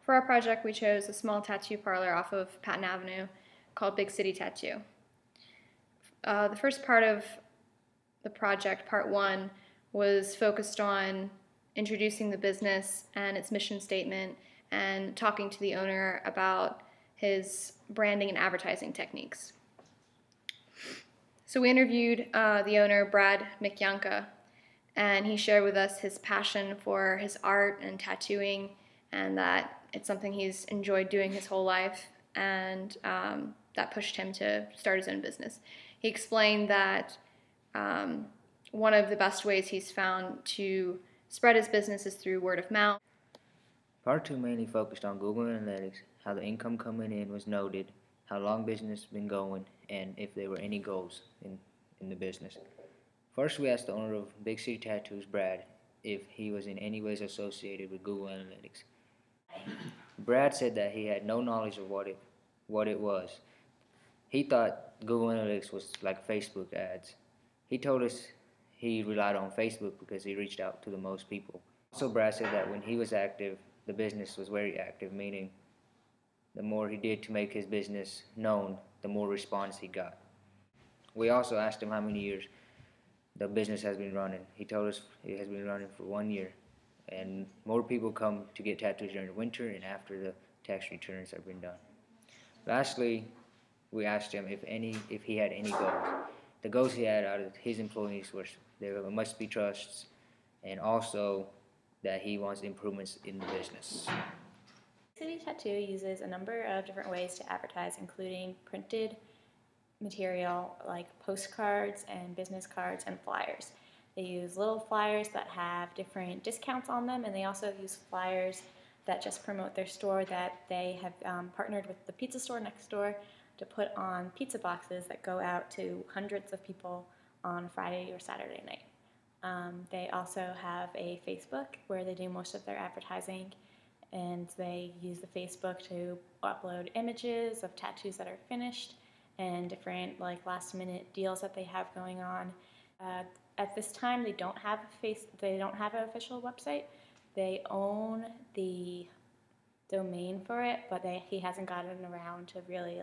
For our project, we chose a small tattoo parlor off of Patton Avenue called Big City Tattoo. The first part of the project, part one, was focused on introducing the business and its mission statement and talking to the owner about his branding and advertising techniques. So we interviewed the owner, Brad Mikyanka, and he shared with us his passion for his art and tattooing, and that it's something he's enjoyed doing his whole life, and that pushed him to start his own business. He explained that one of the best ways he's found to spread his business is through word of mouth. Part 2 mainly focused on Google Analytics, how the income coming in was noted, how long business has been going, and if there were any goals in the business. First, we asked the owner of Big City Tattoos, Brad, if he was in any ways associated with Google Analytics. Brad said that he had no knowledge of what it was. He thought Google Analytics was like Facebook ads. He told us he relied on Facebook because he reached out to the most people. Also, Brad said that when he was active, the business was very active, meaning the more he did to make his business known, the more response he got. We also asked him how many years the business has been running. He told us it has been running for 1 year, and more people come to get tattoos during the winter and after the tax returns have been done. Lastly, we asked him if he had any goals. The goals he had out of his employees were there must be trusts, and also that he wants improvements in the business. City Tattoo uses a number of different ways to advertise, including printed material like postcards and business cards and flyers. They use little flyers that have different discounts on them, and they also use flyers that just promote their store that they have partnered with the pizza store next door to put on pizza boxes that go out to hundreds of people on Friday or Saturday night. They also have a Facebook where they do most of their advertising, and they use the Facebook to upload images of tattoos that are finished and different last minute deals that they have going on. At this time, they don't have an official website. They own the domain for it, but he hasn't gotten around to really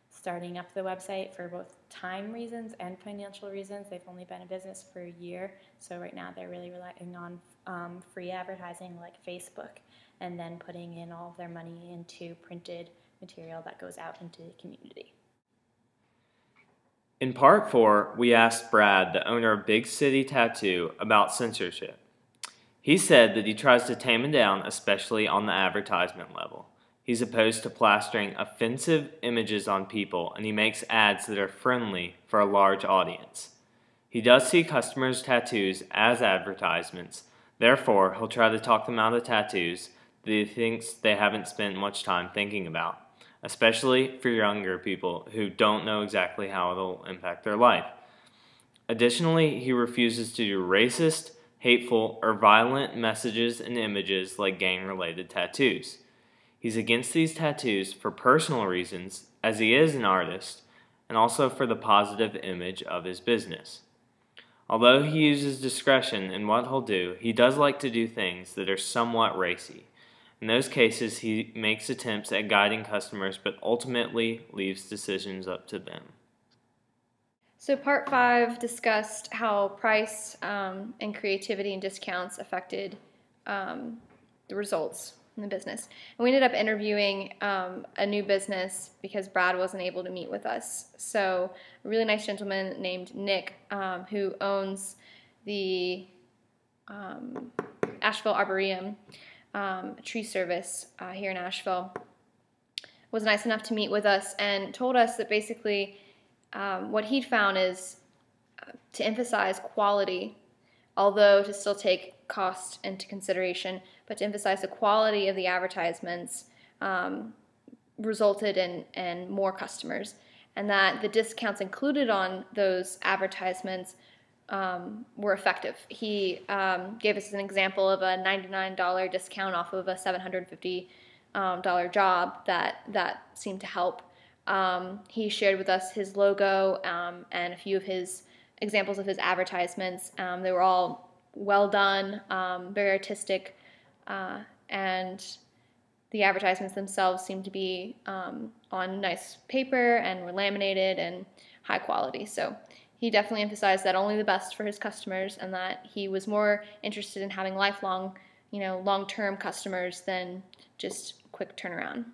starting up the website for both time reasons and financial reasons. They've only been in business for a year, so right now they're really relying on free advertising like Facebook, and then putting in all of their money into printed material that goes out into the community. In part 4, we asked Brad, the owner of Big City Tattoo, about censorship. He said that he tries to tame it down, especially on the advertisement level. He's opposed to plastering offensive images on people, and he makes ads that are friendly for a large audience. He does see customers' tattoos as advertisements, therefore he'll try to talk them out of tattoos that he thinks they haven't spent much time thinking about, especially for younger people who don't know exactly how it'll impact their life. Additionally, he refuses to do racist, hateful, or violent messages and images like gang-related tattoos. He's against these tattoos for personal reasons, as he is an artist, and also for the positive image of his business. Although he uses discretion in what he'll do, he does like to do things that are somewhat racy. In those cases, he makes attempts at guiding customers, but ultimately leaves decisions up to them. So part 5 discussed how price and creativity and discounts affected the results in the business. And we ended up interviewing a new business because Brad wasn't able to meet with us. So a really nice gentleman named Nick, who owns the Asheville Arboretum, tree service here in Asheville, was nice enough to meet with us and told us that basically what he'd found is to emphasize quality, although to still take cost into consideration, but to emphasize the quality of the advertisements resulted in more customers, and that the discounts included on those advertisements were effective. He gave us an example of a $99 discount off of a $750 job that seemed to help. He shared with us his logo and a few of his examples of his advertisements. They were all well done, very artistic, and the advertisements themselves seemed to be on nice paper and were laminated and high quality. So he definitely emphasized that only the best for his customers, and that he was more interested in having lifelong, long-term customers than just quick turnaround.